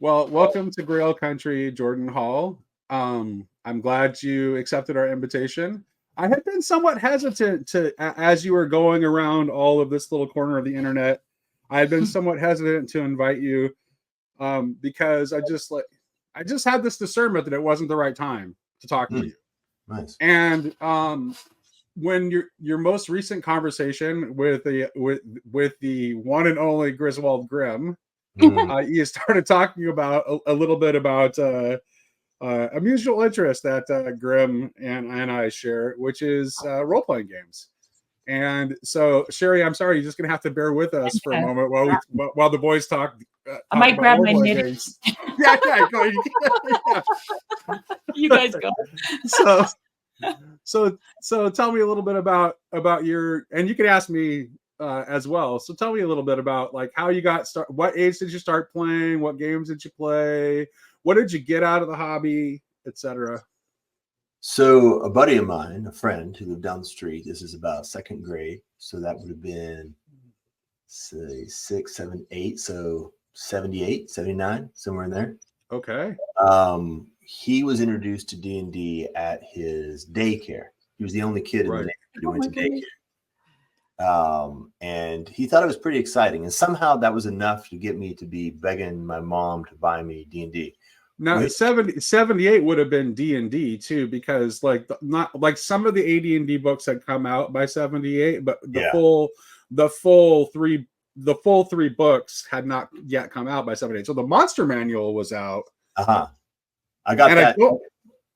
Well, welcome to Grail Country, Jordan Hall. I'm glad you accepted our invitation. I had been somewhat hesitant as you were going around all of this little corner of the internet. I had been somewhat hesitant to invite you because I just had this discernment that it wasn't the right time to talk to you. Nice. And when your most recent conversation with the one and only Griswold Grimm, you started talking about a little bit about a mutual interest that Grimm and I share, which is role playing games. And so, Sherry, I'm sorry, you're just gonna have to bear with us for a moment while the boys talk. I might grab my knitting. Yeah, go. Yeah. You guys go. So tell me a little bit about your, and you can ask me as well. So tell me a little bit about like how you got started. What age did you start playing? What games did you play? What did you get out of the hobby, etc.? So a buddy of mine, a friend who lived down the street, this is about second grade. So that would have been, say, 6, 7, 8. So 78, 79, somewhere in there. Okay. He was introduced to D&D at his daycare. He was the only kid in the neighborhood who went to daycare. And he thought it was pretty exciting. And somehow that was enough to get me to be begging my mom to buy me D&D. Now, 78 would have been D&D too, because not like some of the AD&D books had come out by 78, but the full three books had not yet come out by 78. So the Monster Manual was out. I got that.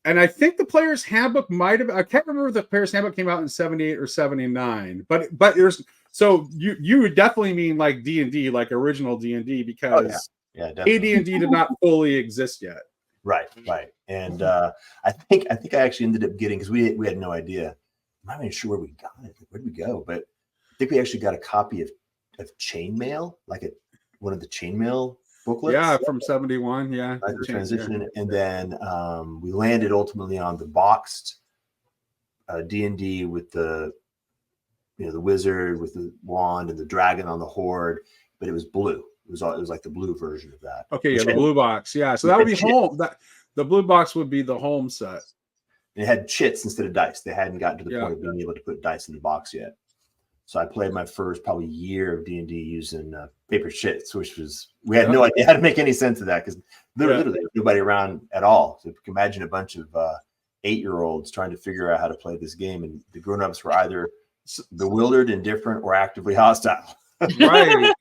And I think the Player's Handbook might have. I can't remember if the Player's Handbook came out in 78 or 79. But there's so you would definitely mean like D&D, like original D&D, because AD&D did not fully exist yet. Right. And I think I actually ended up getting, because we had no idea. I'm not even sure where we got it. Where did we go? But I think we actually got a copy of Chainmail, like one of the Chainmail booklets. Yeah, from 71. Yeah. Transition. And then we landed ultimately on the boxed D&D with the wizard with the wand and the dragon on the horde, but it was blue. It was like the blue version of that. Okay, the blue box. Yeah, so that would be home. The blue box would be the home set. It had chits instead of dice. They hadn't gotten to the point of being able to put dice in the box yet. So I played my first probably year of D&D using paper chits, which was, we had no idea how to make any sense of that because literally nobody around at all. So if you can imagine a bunch of 8-year-olds trying to figure out how to play this game, and the grown-ups were either bewildered, indifferent, or actively hostile. Right.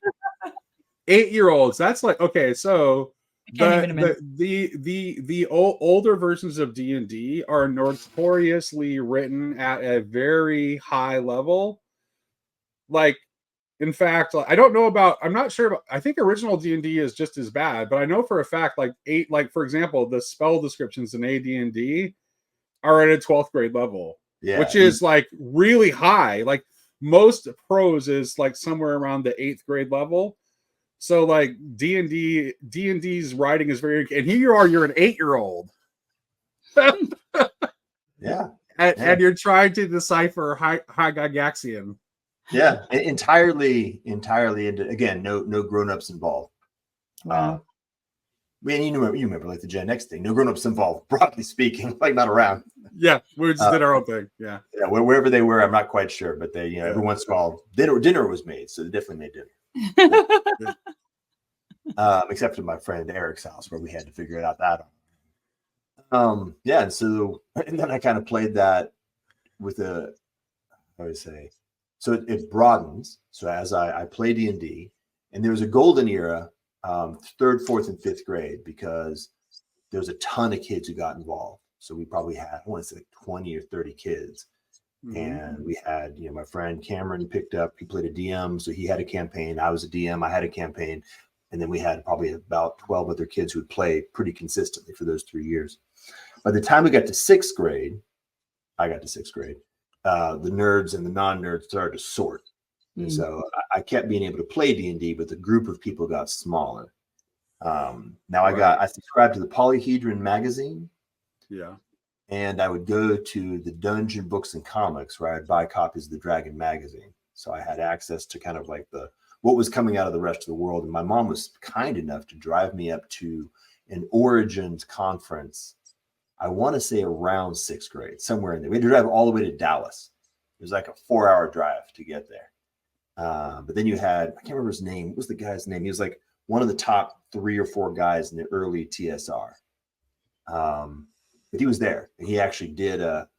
8-year-olds. That's like, okay, so the older versions of D&D are notoriously written at a very high level. Like, in fact, I don't know about, I'm not sure about, I think original D&D is just as bad, but I know for a fact, for example, the spell descriptions in AD&D are at a 12th grade level, which is like really high. Like most prose is like somewhere around the 8th grade level. So like D&D's writing is very, and here you are, you're an 8-year-old. And you're trying to decipher Gygaxian. Yeah, entirely. Again, no grown-ups involved. Wow. Man, you remember like the Gen X thing. No grown-ups involved, broadly speaking, like not around. Yeah, we just did our own thing. Yeah, wherever they were, I'm not quite sure, but they, every once in a while, dinner was made, so they definitely made dinner. Except for my friend Eric's house, where we had to figure it out that. And then I kind of played that with I would say. So it broadens. So as I play D&D, and there was a golden era, 3rd, 4th, and 5th grade, because there was a ton of kids who got involved. So we probably had, I want to say like 20 or 30 kids. Mm-hmm. And we had, my friend Cameron picked up, he played a DM. So he had a campaign. I was a DM. I had a campaign. And then we had probably about 12 other kids who would play pretty consistently for those 3 years. By the time we got to 6th grade, the nerds and the non-nerds started to sort. And so I kept being able to play D&D, but the group of people got smaller. I subscribed to the Polyhedron magazine. Yeah. And I would go to the Dungeon Books and Comics, where I'd buy copies of the Dragon magazine. So I had access to kind of like what was coming out of the rest of the world. And my mom was kind enough to drive me up to an Origins conference. I want to say around 6th grade, somewhere in there. We had to drive all the way to Dallas. It was like a 4-hour drive to get there. But then you had, I can't remember his name. What was the guy's name? He was like one of the top 3 or 4 guys in the early TSR. But he was there. He actually did a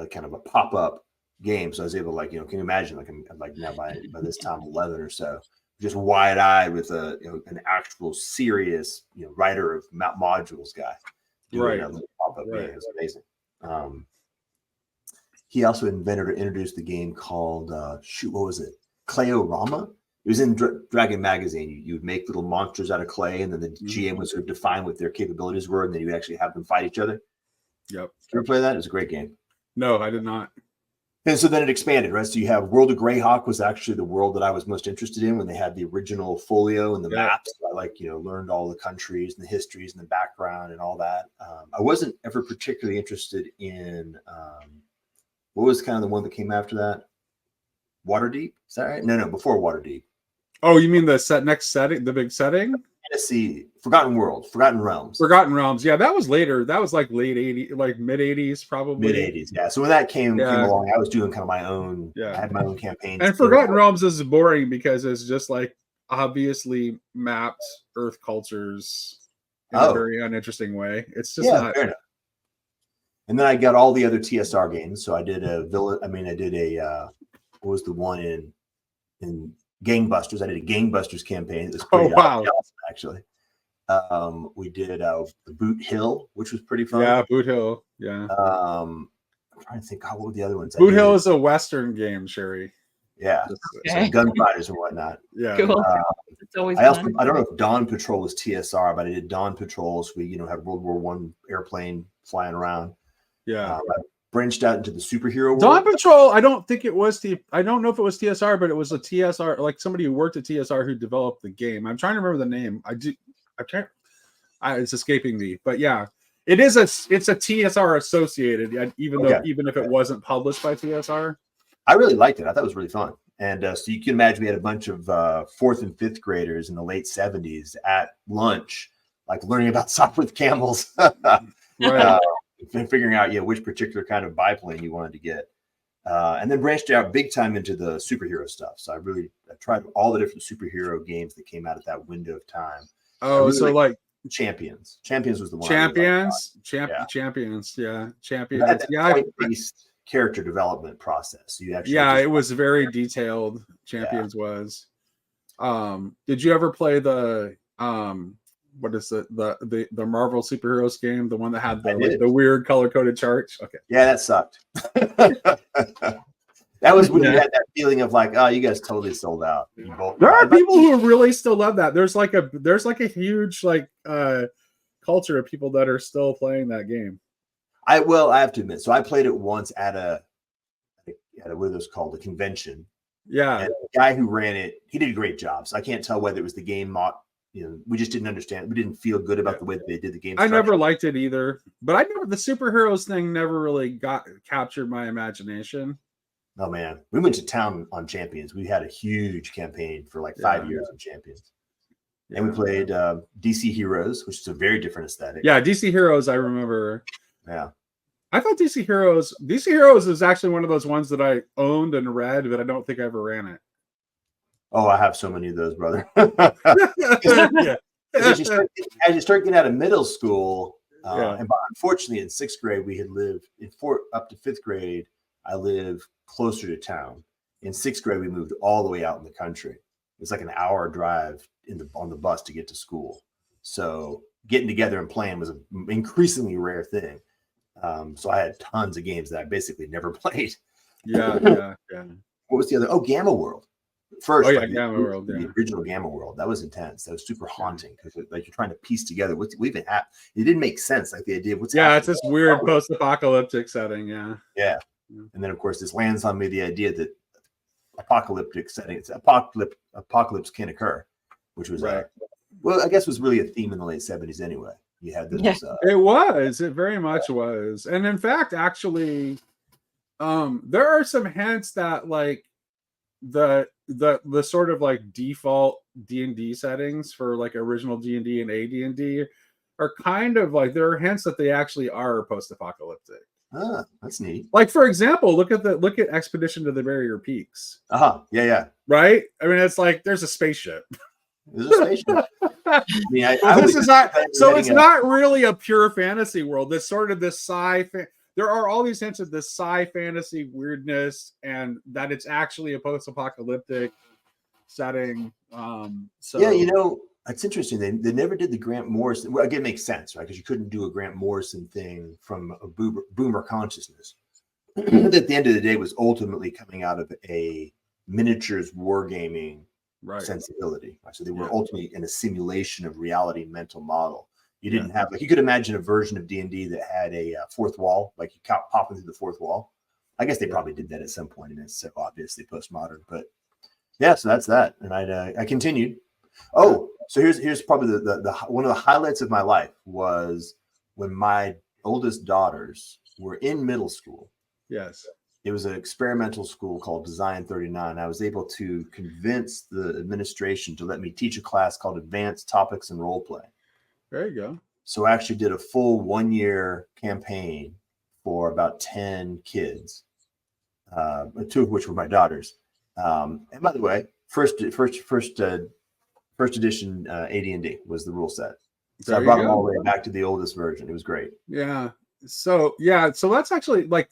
kind of a pop-up game. So I was able to, like, can you imagine, like, I'm like now by this time 11 or so, just wide-eyed with an actual serious writer of modules guy doing a little pop-up game. It was amazing. He also invented or introduced the game called what was it? Clayorama. It was in Dragon Magazine. You would make little monsters out of clay, and then the GM would sort of define what their capabilities were, and then you would actually have them fight each other. Yep. Did you ever play that? It was a great game. No, I did not. And so then it expanded, right? So you have World of Greyhawk was actually the world that I was most interested in when they had the original folio and the maps. I learned all the countries and the histories and the background and all that. I wasn't ever particularly interested in what was kind of the one that came after that? Waterdeep? Is that right? No, before Waterdeep. Oh, you mean the next setting, the big setting? Fantasy, Forgotten Realms. Forgotten Realms. Yeah, that was later. That was like late 80s, like mid 80s, probably. Mid 80s, yeah. So when that came along, I was doing kind of my own. I had my own campaigns. And Forgotten Realms is boring because it's just like obviously mapped Earth cultures in a very uninteresting way. It's just not. Fair enough. And then I got all the other TSR games. So I did what was the one in Gangbusters? I did a Gangbusters campaign. It was pretty awesome, actually. We did Boot Hill, which was pretty fun. Yeah, Boot Hill. Yeah. I'm trying to think, what were the other ones? Boot Hill is a Western game, Sherry. Yeah. So gunfighters and whatnot. Yeah. Cool. It's always I don't know if Dawn Patrol was TSR, but I did Dawn Patrols. We, had World War I airplane flying around. Yeah. I branched out into the superhero world. Dawn Patrol, I don't think it was I don't know if it was TSR, but it was a TSR, like somebody who worked at TSR who developed the game. I'm trying to remember the name. It's escaping me. But yeah, it's a TSR associated, even if it wasn't published by TSR. I really liked it. I thought it was really fun. And so you can imagine we had a bunch of 4th and 5th graders in the late 70s at lunch, like learning about Sopwith camels. Right. Figuring out which particular kind of biplane you wanted to get, and then branched out big time into the superhero stuff. So I tried all the different superhero games that came out at that window of time. Oh, so like Champions was the one. Champions. Point-based character development process. So you actually it was very detailed. Champions was. Did you ever play the what is it? The Marvel superheroes game, the one that had the weird color-coded charts? Okay. Yeah, that sucked. That was when you had that feeling of like, oh, you guys totally sold out. There are people who really still love that. There's like a huge culture of people that are still playing that game. I have to admit. So I played it once at what are those called? A convention. Yeah. And the guy who ran it, he did a great job. So I can't tell whether it was the game we just didn't understand. We didn't feel good about the way that they did the game. I never liked it either, but the superheroes thing never really captured my imagination. Oh man, we went to town on Champions. We had a huge campaign for like 5 years on Champions, and we played DC Heroes, which is a very different aesthetic. Yeah, DC Heroes, I remember. Yeah, I thought DC Heroes is actually one of those ones that I owned and read, but I don't think I ever ran it. Oh, I have so many of those, brother. As you start getting out of middle school, and unfortunately in 6th grade, we had lived up to 5th grade. I lived closer to town. In 6th grade, we moved all the way out in the country. It was like an hour drive on the bus to get to school. So getting together and playing was an increasingly rare thing. So I had tons of games that I basically never played. Yeah. What was the other? Oh, Gamma World. First, Gamma World, the original Gamma World. That was intense. That was super haunting because you're trying to piece together what even happened. It didn't make sense. Like the idea of what's happening. It's this weird post-apocalyptic setting. Yeah. And then of course this lands on me the idea that apocalyptic settings, apocalypse can occur, which was I guess was really a theme in the late 70s anyway. You had this. It very much was, and in fact, actually, there are some hints that the sort of like default D&D settings for like original D&D and AD&D are kind of like, there are hints that they actually are post-apocalyptic. Ah, that's neat. Like, for example, look at Expedition to the Barrier Peaks. Yeah. Right? I mean, it's like there's a spaceship. There's a spaceship. I mean, This is not, so it's not really a pure fantasy world. There's sort of this sci-fi. There are all these hints of this sci-fantasy weirdness, and that it's actually a post-apocalyptic setting. So yeah, you know, it's interesting. They never did the Grant Morrison. Well, again, it makes sense, right? Because you couldn't do a Grant Morrison thing from a boomer consciousness. At the end of the day, was ultimately coming out of a miniatures wargaming sensibility. Right? So they were ultimately in a simulation of reality mental model. You didn't have, like, you could imagine a version of D&D that had a fourth wall, like you popping through the fourth wall. I guess they probably did that at some point, and it's so obviously postmodern. But yeah, so that's that. And I continued. Oh, so here's probably the one of the highlights of my life was when my oldest daughters were in middle school. Yes. It was an experimental school called Design 39. I was able to convince the administration to let me teach a class called Advanced Topics and Role Play. There you go. So I actually did a full 1-year campaign for about 10 kids, 2 of which were my daughters. And by the way, first edition AD&D was the rule set. So I brought them all the way back to the oldest version. It was great. Yeah. So that's actually like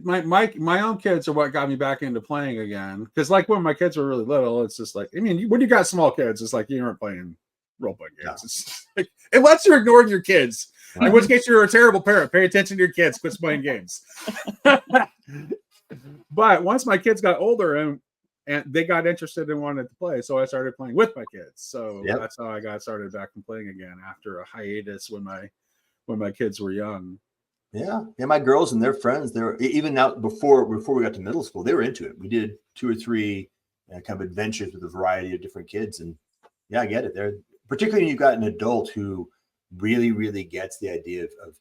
my own kids are what got me back into playing again. Because like when my kids were really little, it's just like, I mean, when you got small kids, it's like you aren't playing role-playing games. It's like, unless you're ignoring your kids, in which case you're a terrible parent. Pay attention to your kids. Quit playing games. But once my kids got older and they got interested and wanted to play, so I started playing with my kids. So that's how I got started back in playing again after a hiatus when my kids were young. Yeah, my girls and their friends, they were, even now before we got to middle school, they were into it. We did 2 or 3 kind of adventures with a variety of different kids, and I get it. They're particularly when you've got an adult who really, really gets the idea of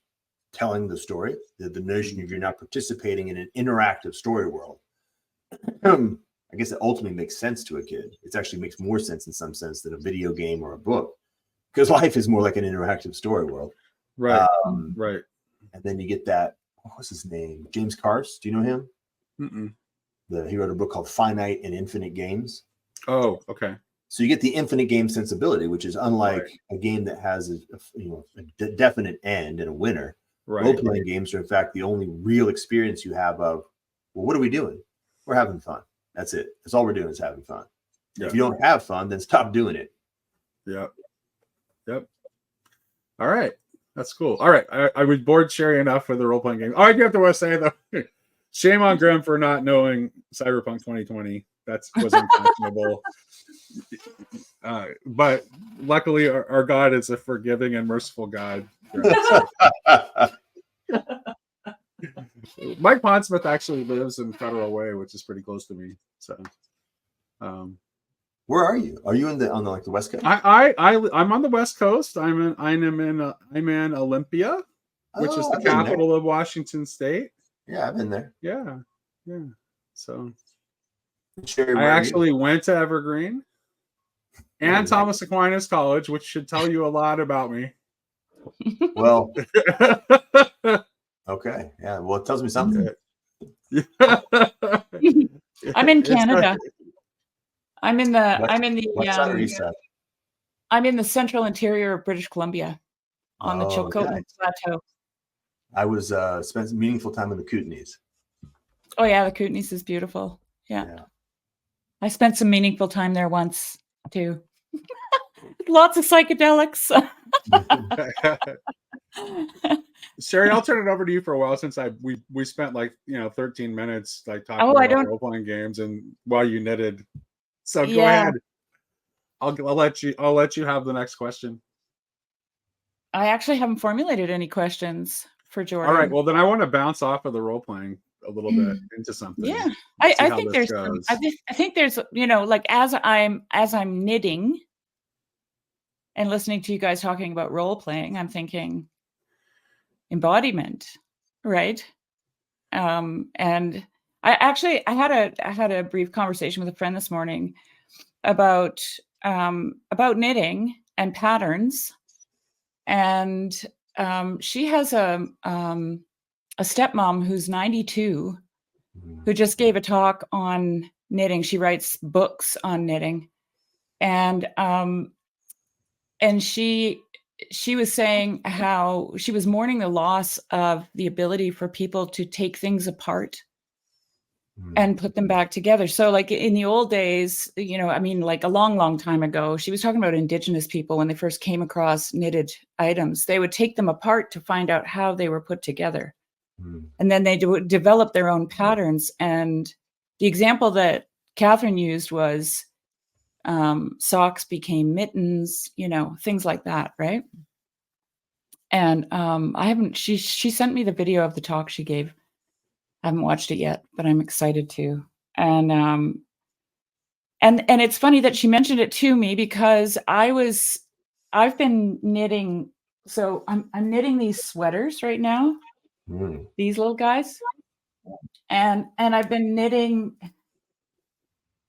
telling the story, the notion of you're not participating in an interactive story world. I guess it ultimately makes sense to a kid. It actually makes more sense in some sense than a video game or a book, because life is more like an interactive story world. Right. Right. And then you get that, what's his name? James Carse. Do you know him? Mm-mm. He wrote a book called Finite and Infinite Games. Oh, okay. So you get the infinite game sensibility, which is unlike a game that has a definite end and a winner. Role-playing games are, in fact, the only real experience you have of, well, what are we doing? We're having fun. That's it. That's all we're doing is having fun. If you don't have fun, then stop doing it. Yep. All right. That's cool. All right. I was bored sharing enough with the role-playing game. I do have to say, though, shame on Grim for not knowing Cyberpunk 2020. That was unconscionable. But luckily, our God is a forgiving and merciful God. Mike Pondsmith actually lives in Federal Way, which is pretty close to me. So, where are you? Are you on the West Coast? I'm on the West Coast. I'm in Olympia, which is the capital of Washington State. Yeah, I've been there. Yeah. So Sherry, I actually went to Evergreen and Thomas Aquinas College, which should tell you a lot about me. Well, okay, yeah. Well, it tells me something. I'm in Canada. I'm in the central interior of British Columbia on the Chilcotin Plateau. I was spent meaningful time in the Kootenays. Oh yeah, the Kootenays is beautiful. Yeah. I spent some meaningful time there once too. Lots of psychedelics. Sherry, I'll turn it over to you for a while since we spent 13 minutes talking about role-playing games and while you knitted. So go ahead. I'll let you have the next question. I actually haven't formulated any questions for Jordan. All right, well then I want to bounce off of the role-playing a little bit into something. Yeah. I think there's as I'm knitting and listening to you guys talking about role-playing, I'm thinking embodiment, right? And I had a brief conversation with a friend this morning about knitting and patterns, and she has a stepmom who's 92 who just gave a talk on knitting. She writes books on knitting, and she was saying how she was mourning the loss of the ability for people to take things apart and put them back together. So like in the old days, you know, I mean, like a long, long time ago, she was talking about Indigenous people when they first came across knitted items, they would take them apart to find out how they were put together. And then they would develop their own patterns. And the example that Catherine used was socks became mittens, you know, things like that, right? And she sent me the video of the talk she gave. I haven't watched it yet, but I'm excited to. And it's funny that she mentioned it to me because I've been knitting. So I'm knitting these sweaters right now, these little guys, and I've been knitting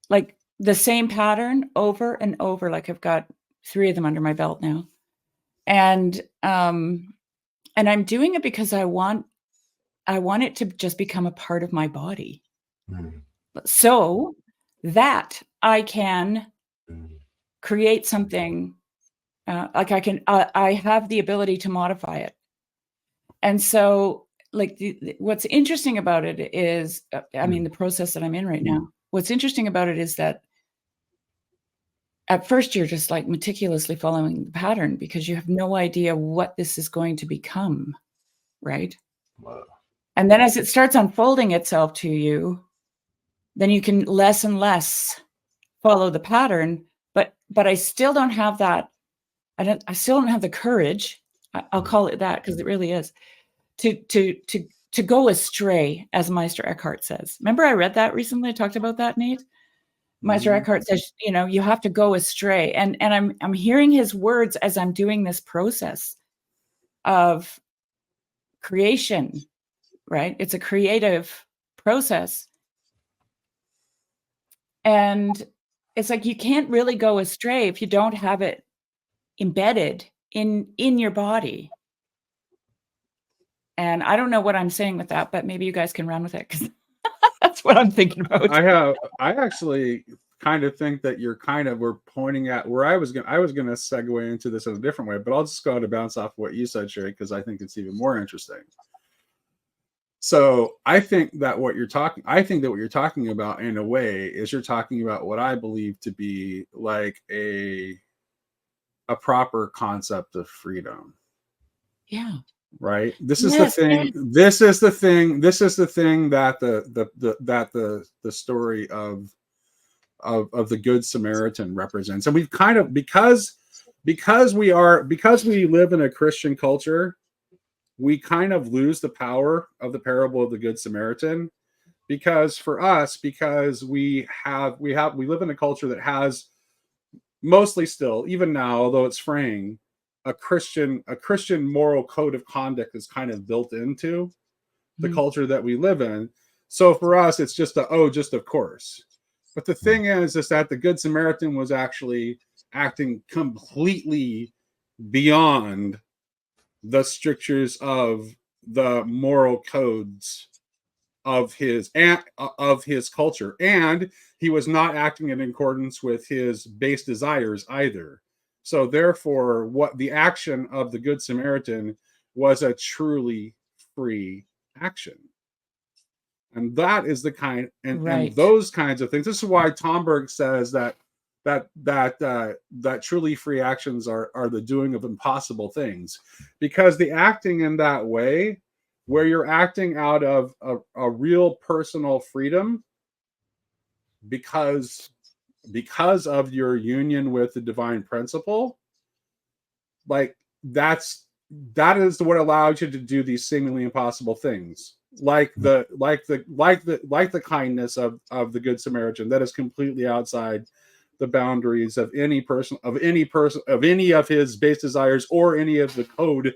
like the same pattern over and over. Like I've got 3 of them under my belt now, and I'm doing it because I want it to just become a part of my body, so that I can create something. Like I have the ability to modify it. And so like what's interesting about it is, I mean, the process that I'm in right now, what's interesting about it is that at first you're just like meticulously following the pattern because you have no idea what this is going to become. Right. Wow. And then as it starts unfolding itself to you, then you can less and less follow the pattern, but I still don't have that. I still don't have the courage. I'll call it that because it really is to go astray, as Meister Eckhart says. Remember, I read that recently. I talked about that, Nate. Meister Eckhart says, you know, you have to go astray, and I'm hearing his words as I'm doing this process of creation. Right? It's a creative process, and it's like you can't really go astray if you don't have it embedded in your body. And I don't know what I'm saying with that, but maybe you guys can run with it because that's what I'm thinking about. I actually kind of think that we're pointing at where I was gonna segue into this in a different way, but I'll just go to bounce off what you said, Sherry, because I think it's even more interesting. So I think that what you're talking about in a way is you're talking about what I believe to be like a proper concept of freedom. Yeah. Right. This is the thing. This is the thing that the story of the Good Samaritan represents. And we've kind of because we live in a Christian culture, we kind of lose the power of the parable of the Good Samaritan because we live in a culture that has mostly still, even now, although it's fraying, a Christian moral code of conduct is kind of built into the culture that we live in. So for us, it's just just of course. But the thing is that the Good Samaritan was actually acting completely beyond the strictures of the moral codes of his culture, and he was not acting in accordance with his base desires either. So therefore, what the action of the Good Samaritan was a truly free action. And that is the kind and those kinds of things. This is why Tomberg says that truly free actions are the doing of impossible things, because the acting in that way, where you're acting out of a real personal freedom because of your union with the divine principle, like that is what allows you to do these seemingly impossible things, like the kindness of the Good Samaritan that is completely outside the boundaries of any of his base desires or any of the code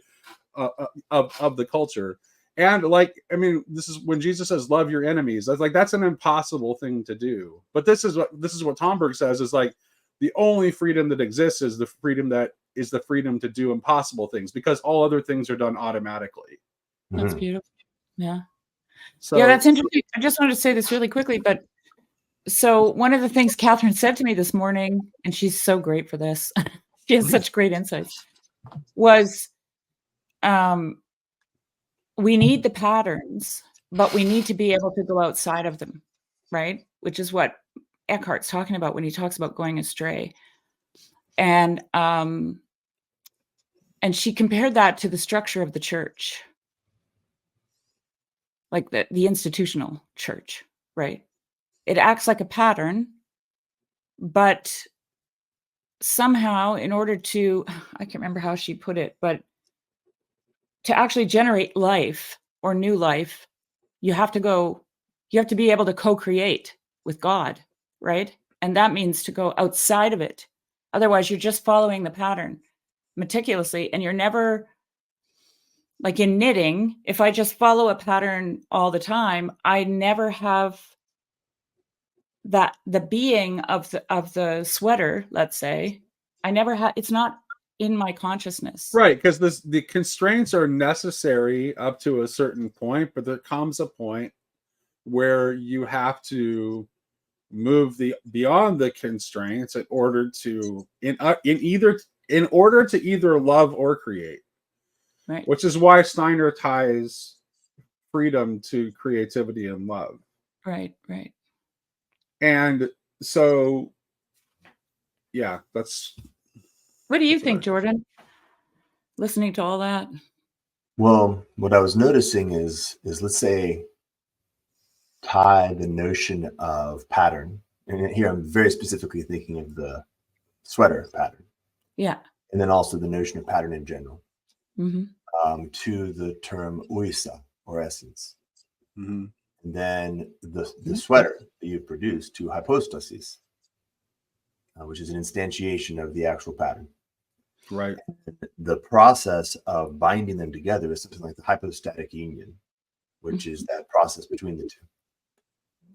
of the culture. And like, I mean, this is when Jesus says, "Love your enemies." That's like that's an impossible thing to do. But this is what Tomberg says is like the only freedom that exists is the freedom to do impossible things because all other things are done automatically. That's beautiful. Yeah. So yeah, that's interesting. I just wanted to say this really quickly, but so one of the things Catherine said to me this morning, and she's so great for this, she has such great insights, was we need the patterns, but we need to be able to go outside of them, right? Which is what Eckhart's talking about when he talks about going astray. And she compared that to the structure of the church, like the institutional church, right? It acts like a pattern, but somehow in order to, I can't remember how she put it, but to actually generate life or new life, you have to be able to co-create with God, right? And that means to go outside of it. Otherwise, you're just following the pattern meticulously, and you're never, like in knitting, if I just follow a pattern all the time, I never have that the being of the sweater, let's say, it's not in my consciousness. right, because the constraints are necessary up to a certain point, but there comes a point where you have to move beyond the constraints in order to either love or create. Right. Which is why Steiner ties freedom to creativity and love. Right. And so, yeah, that's. What do you think, Jordan? Listening to all that. Well, what I was noticing is let's say tie the notion of pattern, and here I'm very specifically thinking of the sweater pattern. Yeah. And then also the notion of pattern in general, mm-hmm. to the term uisa or essence. Mm-hmm. And then the sweater that you produce to hypostasis, which is an instantiation of the actual pattern. Right. The process of binding them together is something like the hypostatic union, which is that process between the two.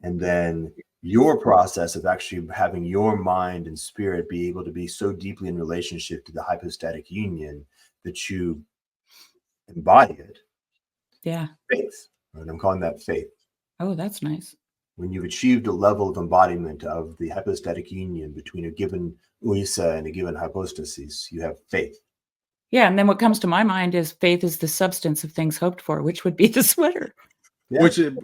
And then your process of actually having your mind and spirit be able to be so deeply in relationship to the hypostatic union that you embody it. Yeah. Faith. And I'm calling that faith. Oh, that's nice. When you've achieved a level of embodiment of the hypostatic union between a given uisa and a given hypostasis, you have faith. Yeah, and then what comes to my mind is faith is the substance of things hoped for, which would be the sweater. Yeah. Which it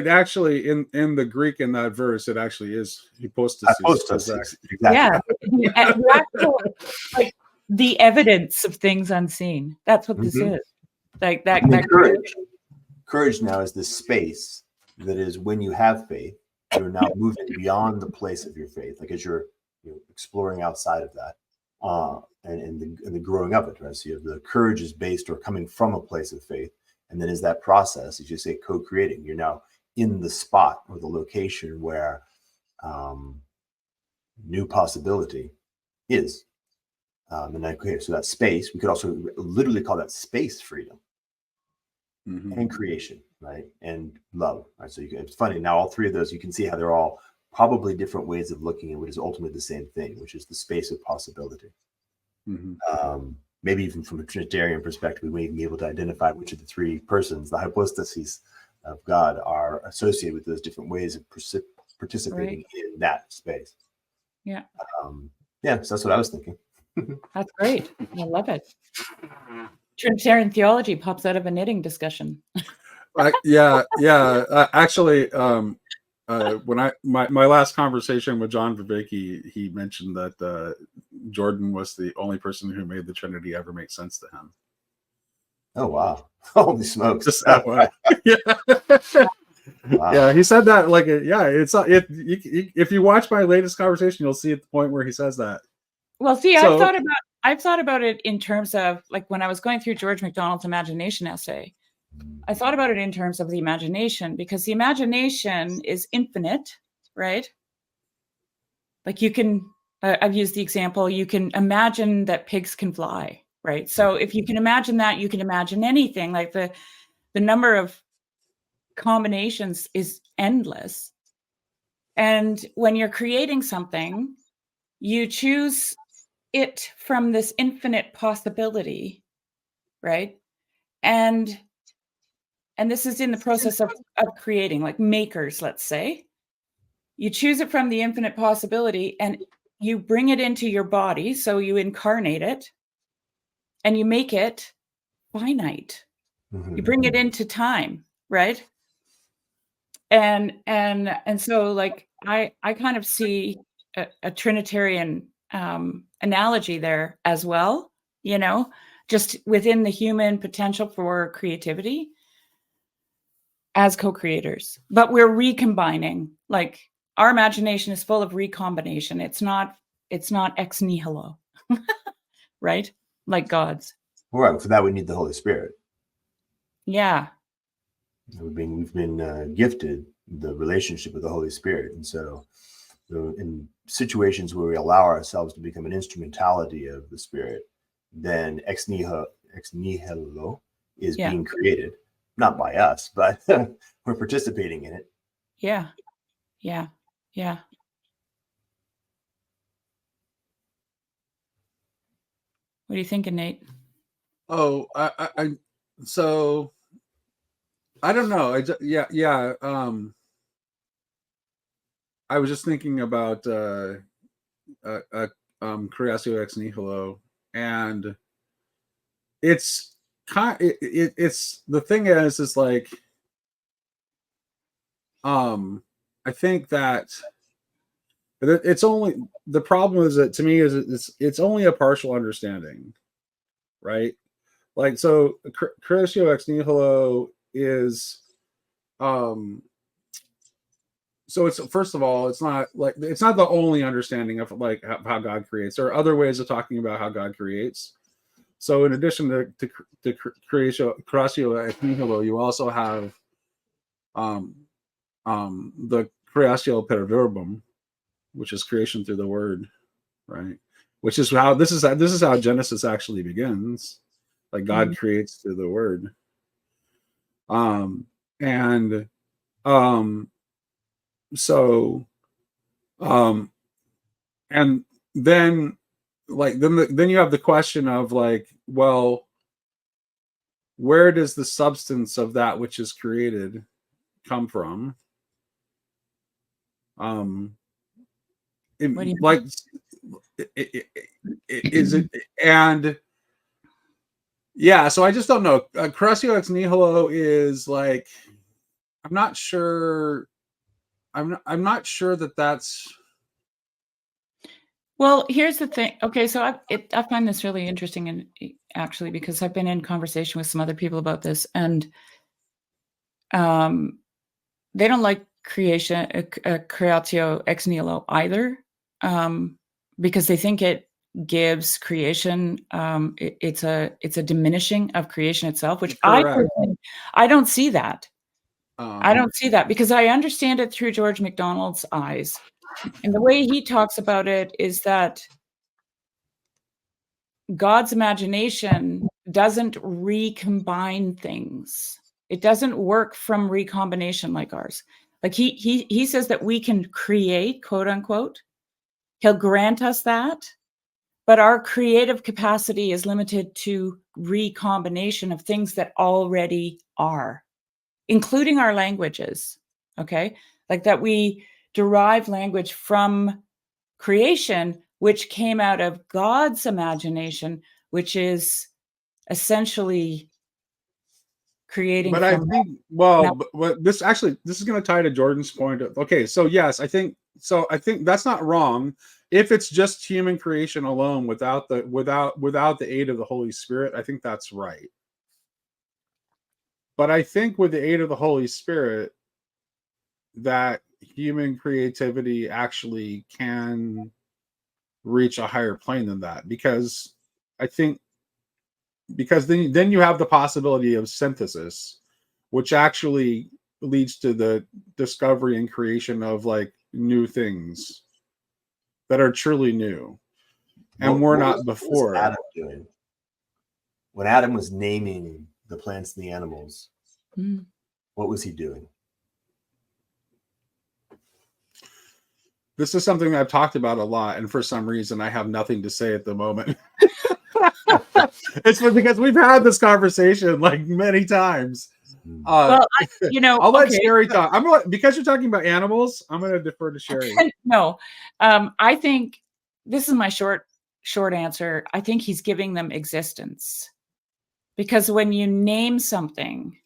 actually in the Greek in that verse it actually is hypostasis. Exactly. Yeah, like the evidence of things unseen. That's what this is. Like that. Courage now is this space that is when you have faith, you're now moving beyond the place of your faith, like as you're exploring outside of that, and the growing of it, right? So you have the courage is based or coming from a place of faith, and then as that process, as you say, co-creating, you're now in the spot or the location where new possibility is, and okay, so that space we could also literally call that space freedom. And creation, right? And love, right? So it's funny now, all three of those, you can see how they're all probably different ways of looking at what is ultimately the same thing, which is the space of possibility. Maybe even from a Trinitarian perspective, we may even be able to identify which of the three persons, the hypostases of God, are associated with those different ways of participating in that space. Yeah. So that's what I was thinking. That's great. I love it. Trinitarian theology pops out of a knitting discussion. Actually, when my last conversation with John Vervaeke, he mentioned that Jordan was the only person who made the Trinity ever make sense to him. Oh wow! Holy smokes! Just that way. Wow. Yeah, he said that like if you watch my latest conversation, you'll see at the point where he says that. Well, see, I've thought about it in terms of like when I was going through George MacDonald's imagination essay, I thought about it in terms of the imagination, because the imagination is infinite, right? Like you can, I've used the example, you can imagine that pigs can fly, right? So if you can imagine that, you can imagine anything. Like the number of combinations is endless. And when you're creating something, you choose it from this infinite possibility, right? And this is in the process of creating, like makers, let's say. You choose it from the infinite possibility and you bring it into your body. So you incarnate it and you make it finite. You bring it into time, right? And so like I kind of see a Trinitarian analogy there as well, you know, just within the human potential for creativity as co-creators. But we're recombining, like our imagination is full of recombination. It's not ex nihilo, right? Like God's. Right. For that, we need the Holy Spirit. Yeah. We've been gifted the relationship with the Holy Spirit, and so in situations where we allow ourselves to become an instrumentality of the Spirit, then ex nihilo is being created, not by us, but we're participating in it. Yeah. Yeah. Yeah. What are you thinking, Nate? Oh, so I don't know. I was just thinking about Creatio ex nihilo, and it's it's the thing is like I think that it's only, the problem is that to me is it's only a partial understanding, right? Like, so Creatio ex nihilo is so it's, first of all, it's not the only understanding of like how God creates. There are other ways of talking about how God creates. So in addition to Creatio ex nihilo, you also have the Creatio per verbum, which is creation through the word, right? Which is how this is how Genesis actually begins. Like God creates through the word. And so and then then you have the question of like, well, where does the substance of that which is created come from? Like, is it, and yeah, so I just don't know. Creatio ex nihilo is like, I'm not sure. I'm not sure that that's. Well, here's the thing. Okay, so I find this really interesting, and actually, because I've been in conversation with some other people about this, and they don't like creatio ex nihilo either, because they think it gives creation. It's a diminishing of creation itself, which I don't see that. I don't see that because I understand it through George MacDonald's eyes. And the way he talks about it is that God's imagination doesn't recombine things. It doesn't work from recombination like ours. Like he says that we can create, quote unquote. He'll grant us that, but our creative capacity is limited to recombination of things that already are, including our languages. Okay, like that we derive language from creation, which came out of God's imagination, which is essentially creating. But I think, well, but this is going to tie to Jordan's point. Okay, so yes, I think that's not wrong if it's just human creation alone without the aid of the Holy Spirit. I think that's right. But I think with the aid of the Holy Spirit, that human creativity actually can reach a higher plane than that, because then you have the possibility of synthesis, which actually leads to the discovery and creation of like new things that are truly new, and were not before. Adam doing? when Adam was naming the plants and the animals, Mm. what was he doing? This is something that I've talked about a lot, and for some reason I have nothing to say at the moment. It's because we've had this conversation like many times. Well, I'll let okay, Sherry talk. Because you're talking about animals, I'm going to defer to Sherry. No, I think this is my short answer. I think he's giving them existence, because when you name something,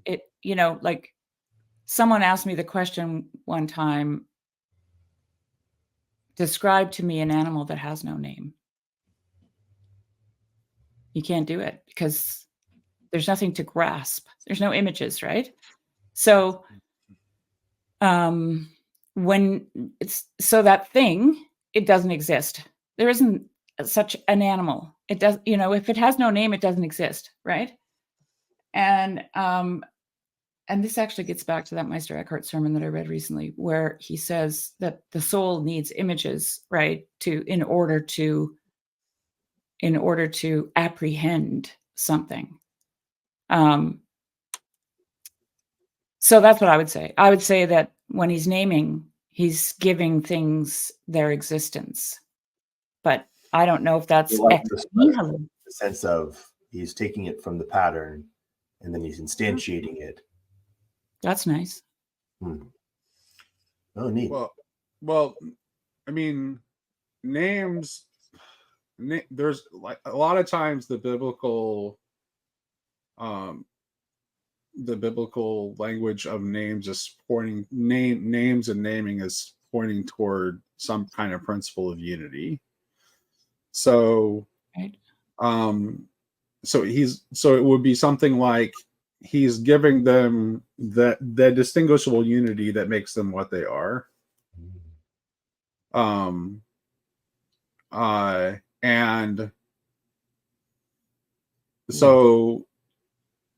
it, like someone asked me the question one time, describe to me an animal that has no name. You can't do it because there's nothing to grasp. There's no images, right? So when it's that thing, it doesn't exist. There isn't such an animal. It does, if it has no name, it doesn't exist, right? And this actually gets back to that Meister Eckhart sermon that I read recently, where he says that the soul needs images, right, in order to apprehend something. So that's what I would say. I would say that when he's naming, he's giving things their existence. But I don't know if that's the sense of he's taking it from the pattern and then he's instantiating it. That's nice. Oh, neat. Well, I mean, names. There's like a lot of times the biblical language of names is pointing names and naming is pointing toward some kind of principle of unity. So, right. So it would be something like he's giving them the distinguishable unity that makes them what they are. And so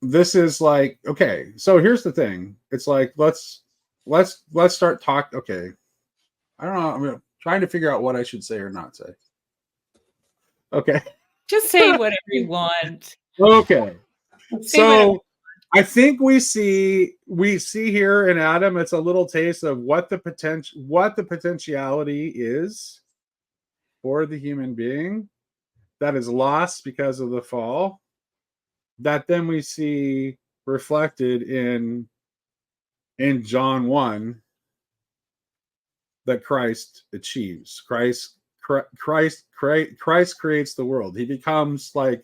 this is like, okay, so here's the thing. It's like, let's start talk. Okay. I don't know. I'm trying to figure out what I should say or not say. Okay. Just say whatever you want. Okay. So I think we see here in Adam, it's a little taste of what the potentiality is for the human being that is lost because of the fall, that then we see reflected in John 1 that Christ achieves. Christ creates the world. He becomes like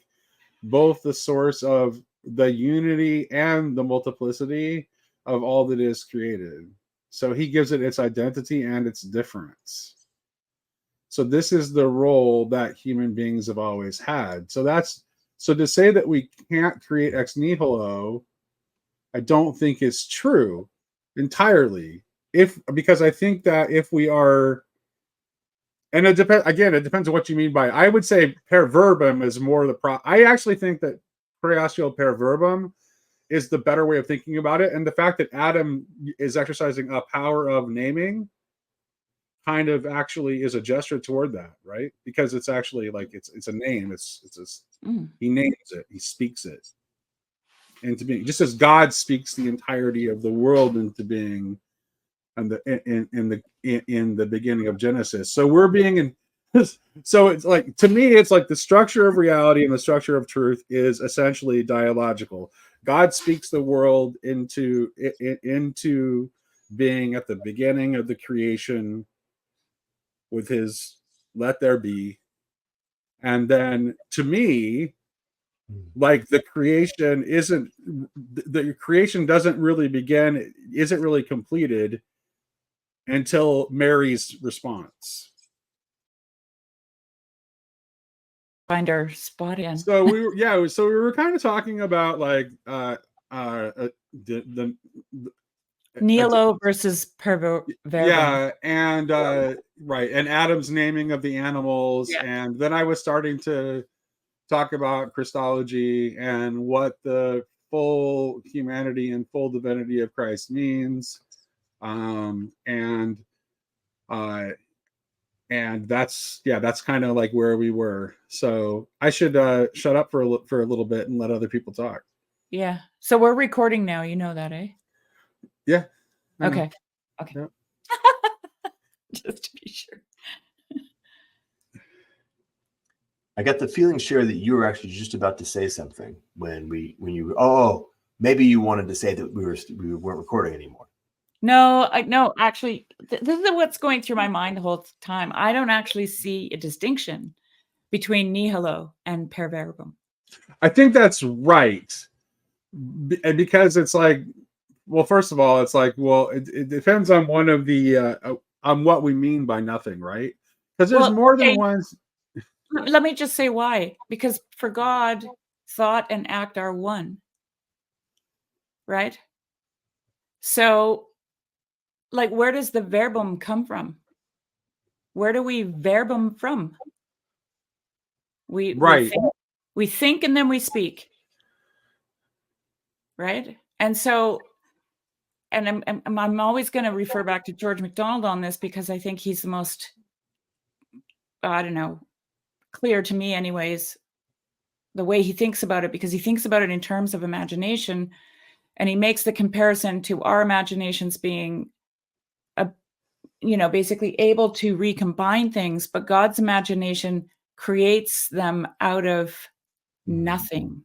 both the source of the unity and the multiplicity of all that is created. So he gives it its identity and its difference. So this is the role that human beings have always had. So to say that we can't create ex nihilo, I don't think is true entirely. Because I think that if we are, and it depends on what you mean by, I would say per verbum is more I actually think that creatio per verbum is the better way of thinking about it. And the fact that Adam is exercising a power of naming kind of actually is a gesture toward that, right? Because it's actually like it's a name. He names it, he speaks it into being, just as God speaks the entirety of the world into being in the beginning of Genesis. So we're being in. So it's like, to me, it's like the structure of reality and the structure of truth is essentially dialogical. God speaks the world into being at the beginning of the creation with his "let there be," and then to me, like the creation doesn't really begin, isn't really completed until Mary's response. Find our spot in. So we were kind of talking about like the Nihilo versus verbum. Yeah, and right, and Adam's naming of the animals, and then I was starting to talk about Christology and what the full humanity and full divinity of Christ means, and And that's kind of like where we were. So I should shut up for a little bit and let other people talk. Yeah. So we're recording now. You know that, eh? Yeah. Okay. Okay. Yep. Just to be sure. I got the feeling, Sherry, that you were actually just about to say something when you maybe you wanted to say that we weren't recording anymore. No, actually, this is what's going through my mind the whole time. I don't actually see a distinction between nihilo and per verbum. I think that's right. And because it's like, well, first of all, it's like, well, it depends on one of the on what we mean by nothing, right? Because there's more than ones. Let me just say why. Because for God, thought and act are one. Right? So, like, where does the verbum come from? Where do we verbum from? We think and then we speak. Right? And so, and I'm always going to refer back to George MacDonald on this because I think he's the most, I don't know, clear to me anyways, the way he thinks about it, because he thinks about it in terms of imagination, and he makes the comparison to our imaginations being basically able to recombine things, but God's imagination creates them out of nothing.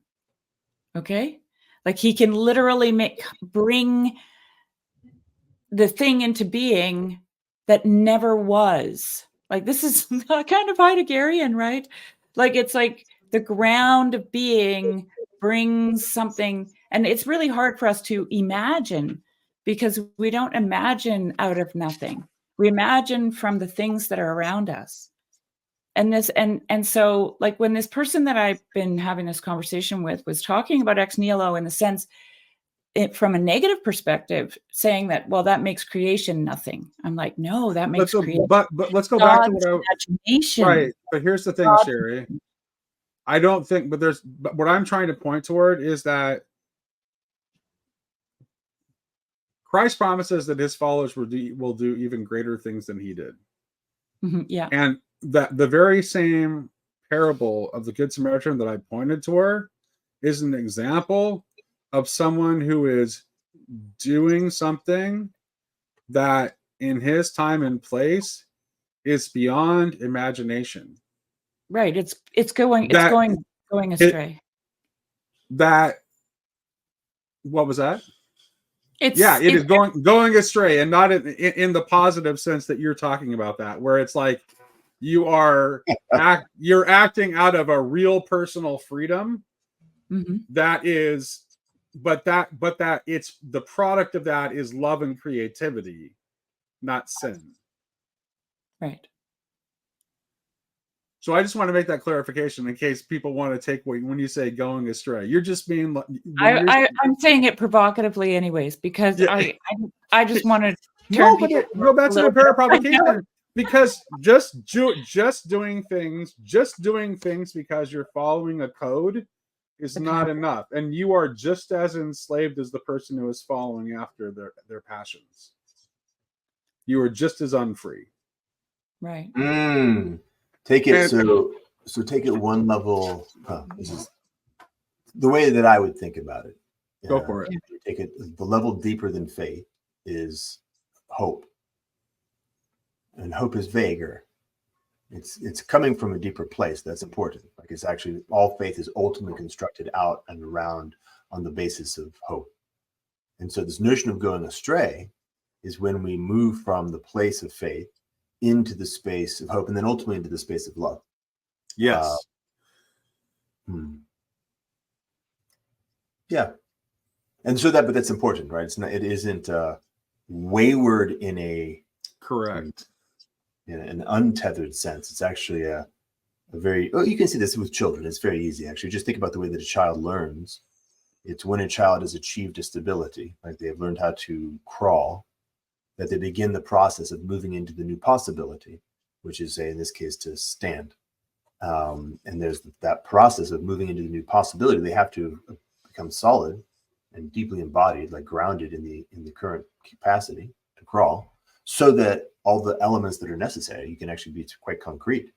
Okay? Like he can literally bring the thing into being that never was. Like this is kind of Heideggerian, right? Like it's like the ground of being brings something, and it's really hard for us to imagine because we don't imagine out of nothing. We imagine from the things that are around us. And so like when this person that I've been having this conversation with was talking about ex nihilo in the sense from a negative perspective, saying that, well, that makes creation nothing. I'm like, no, that makes creation. But let's go back to what imagination. Right. But here's the thing, Sherry. I don't think, but what I'm trying to point toward is that Christ promises that his followers will do even greater things than he did. Mm-hmm, yeah. And that the very same parable of the Good Samaritan that I pointed to her is an example of someone who is doing something that in his time and place is beyond imagination. Right. It's going astray. What was that? It is going astray, and not in the positive sense that you're talking about, that where it's like you're acting out of a real personal freedom. Mm-hmm. That is, but that it's the product of that is love and creativity, not sin. Right. So I just want to make that clarification in case people want to take when you say going astray, you're just being. I'm saying it provocatively, anyways, because yeah. I just want to turn people. No, that's an imperative provocation. Because just doing things because you're following a code is not enough, and you are just as enslaved as the person who is following after their passions. You are just as unfree. Right. Take it so take it one level. This is the way that I would think about it. Go for it. Take it the level deeper than faith is hope, and hope is vaguer. It's coming from a deeper place. That's important. Like it's actually all faith is ultimately constructed out and around on the basis of hope. And so this notion of going astray is when we move from the place of faith into the space of hope, and then ultimately into the space of love. Yes. Yeah. And so but that's important, right? It isn't wayward in a correct, in an untethered sense. It's actually a very, you can see this with children. It's very easy, actually. Just think about the way that a child learns. It's when a child has achieved a stability, like they've learned how to crawl, that they begin the process of moving into the new possibility, which is, say, in this case, to stand. And there's that process of moving into the new possibility. They have to become solid and deeply embodied, like grounded in the current capacity to crawl. so that all the elements that are necessary, you can actually be quite concrete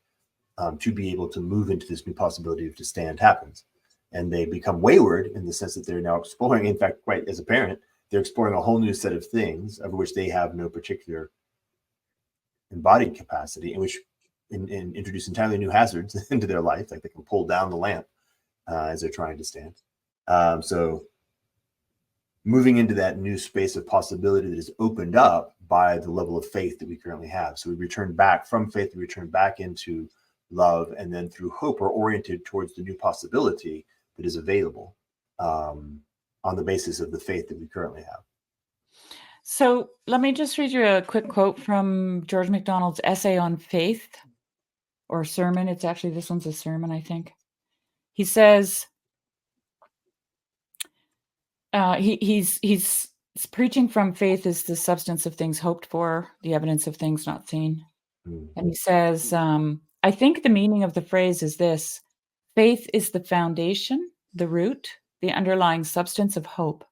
to be able to move into this new possibility of to stand happens. And they become wayward in the sense that they're now exploring, in fact, quite as a parent, they're exploring a whole new set of things of which they have no particular embodied capacity, in which introduce entirely new hazards into their life, like they can pull down the lamp as they're trying to stand. So moving into that new space of possibility that is opened up by the level of faith that we currently have. So we return back from faith, we return back into love, and then through hope, we're oriented towards the new possibility that is available on the basis of the faith that we currently have. So let me just read you a quick quote from George MacDonald's essay on faith, or sermon. It's actually, this one's a sermon, I think. He says, he's preaching from faith is the substance of things hoped for, the evidence of things not seen. And he says, I think the meaning of the phrase is this: faith is the foundation, the root, the underlying substance of hope.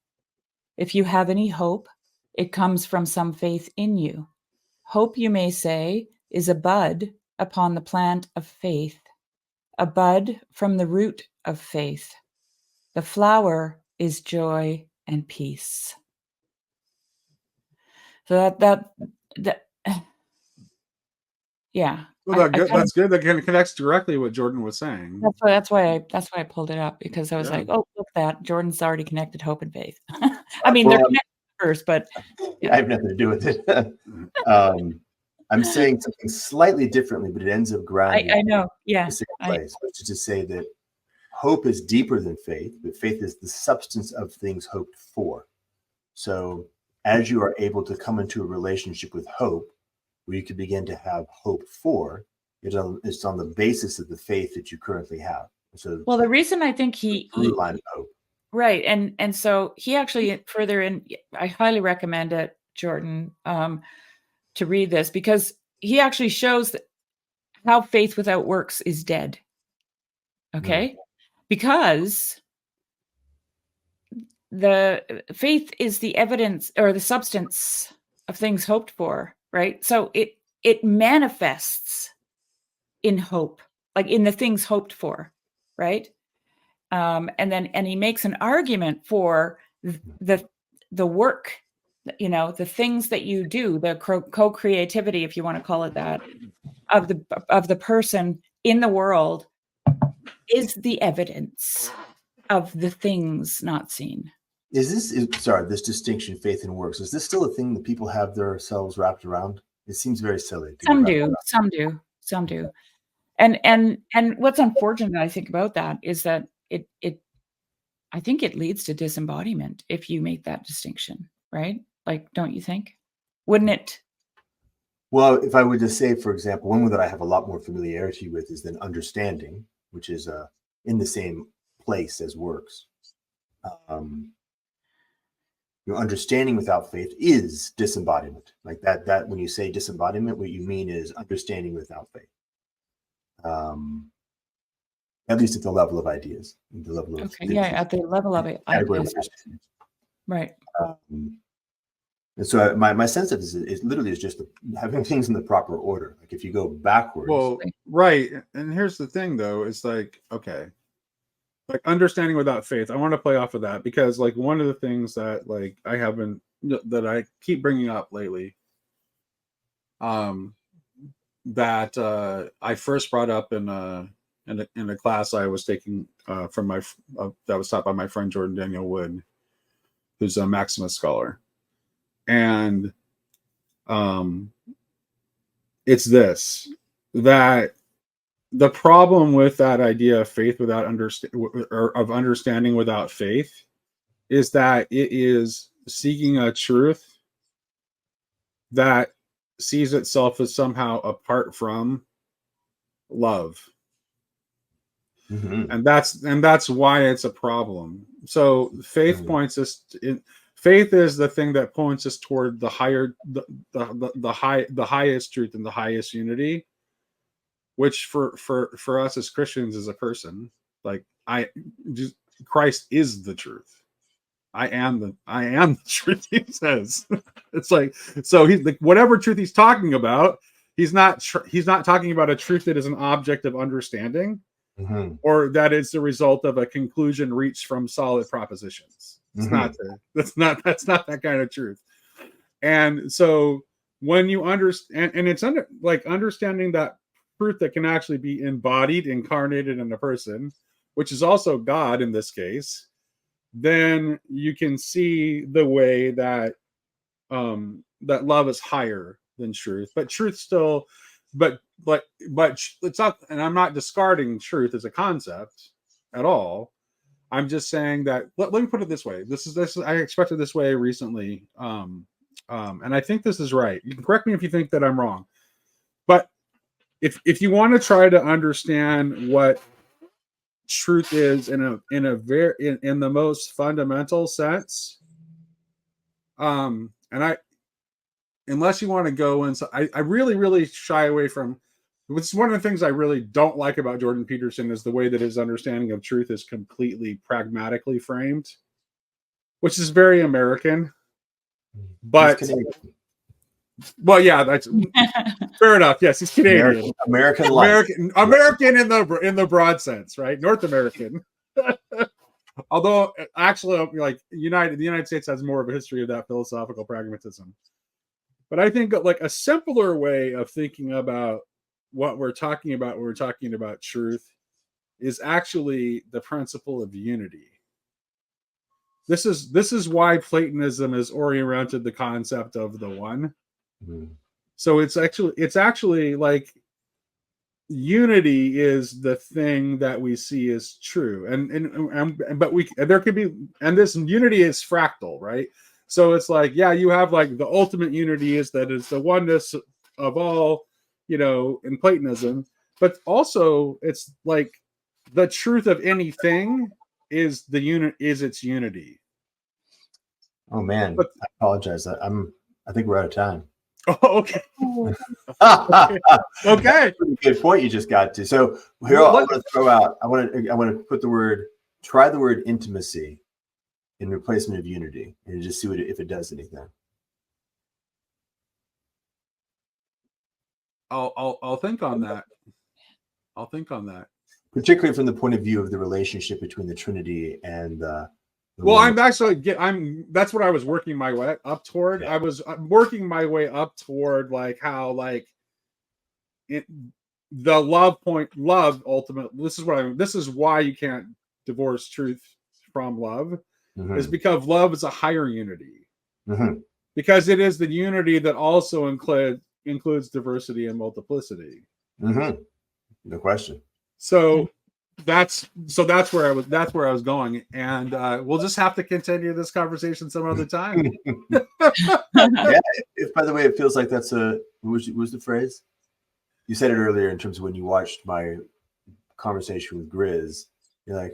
If you have any hope, it comes from some faith in you. Hope, you may say, is a bud upon the plant of faith, a bud from the root of faith. The flower is joy and peace. So that yeah. Well, that's good. That kind of connects directly what Jordan was saying. That's why I pulled it up, because I was like, oh, look, that Jordan's already connected hope and faith. I mean, they're connected first, but I have nothing to do with it. I'm saying something slightly differently, but it ends up grounding. I know, yeah. The same place, which is to say that hope is deeper than faith, but faith is the substance of things hoped for. So as you are able to come into a relationship with hope, where you can begin to have hope for, it's on the basis of the faith that you currently have. So, well, the reason I think he line of hope. Right. And so he actually further in, I highly recommend it, Jordan, to read this, because he actually shows how faith without works is dead. Okay. Because the faith is the evidence or the substance of things hoped for, right? So it manifests in hope, like in the things hoped for, right? And he makes an argument for the work, the things that you do, the co-creativity, if you want to call it that, of the person in the world is the evidence of the things not seen. This distinction, faith and works, is this still a thing that people have themselves wrapped around? It seems very silly. Some do. And what's unfortunate, I think, about that is that I think it leads to disembodiment if you make that distinction, right? Like, don't you think? Wouldn't it? Well, if I were to say, for example, one that I have a lot more familiarity with is then understanding, which is in the same place as works. Your understanding without faith is disembodiment. Like that when you say disembodiment, what you mean is understanding without faith. At least at the level of ideas, the level of at the level of it, ideas. Right. And so my sense of this is literally just having things in the proper order. Like if you go backwards. Well, right. And here's the thing, though, it's like, okay, like understanding without faith. I want to play off of that because, like, one of the things that, like, that I keep bringing up lately, that I first brought up in a class I was taking from that was taught by my friend Jordan Daniel Wood, who's a Maximus scholar. And it's this, that the problem with that idea of faith without understanding without faith is that it is seeking a truth that sees itself as somehow apart from love. Mm-hmm. And that's why it's a problem. So faith points us faith is the thing that points us toward the higher, the highest truth and the highest unity, which for us as Christians is a person. Like Christ is the truth. I am the truth, he says. It's like, so he's like, whatever truth he's talking about, he's not talking about a truth that is an object of understanding, or that is the result of a conclusion reached from solid propositions. It's not that's not that kind of truth. And so when you understand, and it's understanding that truth that can actually be embodied, incarnated in a person, which is also God in this case, then you can see the way that that love is higher than truth. But truth still, but it's not, and I'm not discarding truth as a concept at all. I'm just saying that, let me put it this way. This is I expected this way recently. And I think this is right. You can correct me if you think that I'm wrong. But if you want to try to understand what truth is in the most fundamental sense, and unless you want to go into, I really shy away from, it's one of the things I really don't like about Jordan Peterson is the way that his understanding of truth is completely pragmatically framed, which is very American. But well, yeah, that's fair enough. Yes, he's Canadian. American in the broad sense, right? North American. Although actually, like the United States has more of a history of that philosophical pragmatism. But I think like a simpler way of thinking about what we're talking about when we're talking about truth is actually the principle of unity. This is why Platonism is oriented the concept of the one. So it's actually like unity is the thing that we see as true, but there could be, and this unity is fractal, right? So it's like, yeah, you have like the ultimate unity is the oneness of all, in Platonism, but also it's like the truth of anything is its unity. Oh man, I apologize. I think we're out of time. Oh, okay. Okay. Good point you just got to. So here I want to throw out. I want to try the word intimacy in replacement of unity, and just see if it does anything. I'll think on that. I'll think on that. Particularly from the point of view of the relationship between the Trinity and that's what I was working my way up toward. Yeah. I'm working my way up toward like how like the love ultimate. This is why you can't divorce truth from love, is because love is a higher unity. Because it is the unity that also includes diversity and multiplicity. No question. So that's where I was going, and we'll just have to continue this conversation some other time. Yeah. If by the way, it feels like that's what was the phrase? You said it earlier in terms of when you watched my conversation with Grizz. You're like,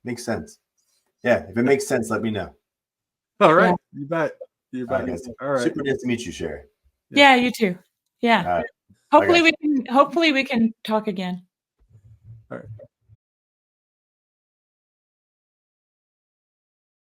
makes sense. Yeah, if it makes sense, let me know. All right, you bet. You bet. All right. Super nice to meet you, Sherry. Yeah, you too. Yeah. All right. Hopefully we can talk again. All right.